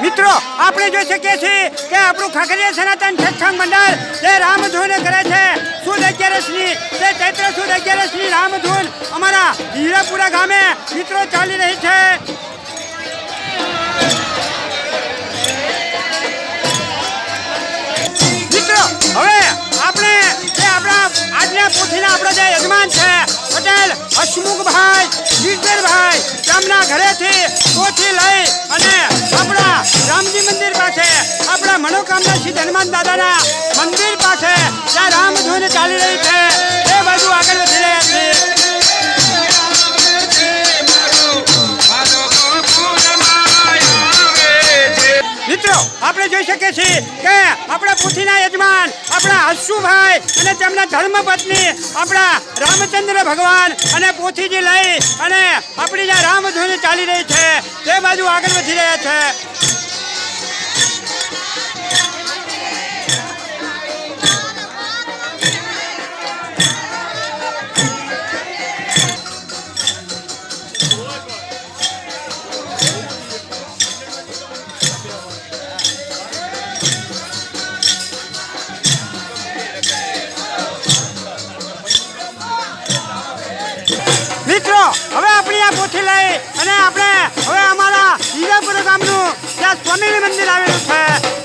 મિત્રો આપણે જોઈ શકીએ છીએ કે આપણું ખાખરીયા સનાતન સત્સંગ મંડળ જે રામધૂન કરે છે સુદ 11ની તે ચૈત્ર સુદ 11ની રામધૂન અમારા હીરાપુરા ગામે મિત્રો ચાલી રહી છે। મિત્રો હવે આપણે જે આપણા આજના પોથીના આપણો જે યજમાન છે પટેલ હસમુખભાઈ ગીરધરભાઈ તેમના ઘરેથી પોથી લઈ અને આપણા રામજી મંદિર પાસે આપણા મનોકામના સિદ્ધ હનુમાન દાદાના મંદિર પાસે ત્યાં રામધૂન ચાલી રહી છે એ બાજુ આગળ વધી રહ્યા છે। મિત્રો આપણે જોઈ શકીએ છીએ કે આપણા પોથીના યજમાન આપણા હસુભાઈ અને તેમના ધર્મપત્ની આપણા રામચંદ્ર ભગવાન અને પોથીજી લઈ અને આપણી જે રામધૂન ચાલી રહી છે તે બાજુ આગળ વધી રહ્યા છે। મિત્રો હવે આપણી આ પોથી લઈ અને આપણે હવે અમારા હીરાપુરા ગામનું જ્યાં સ્વામિનારાયણ મંદિર આવેલું છે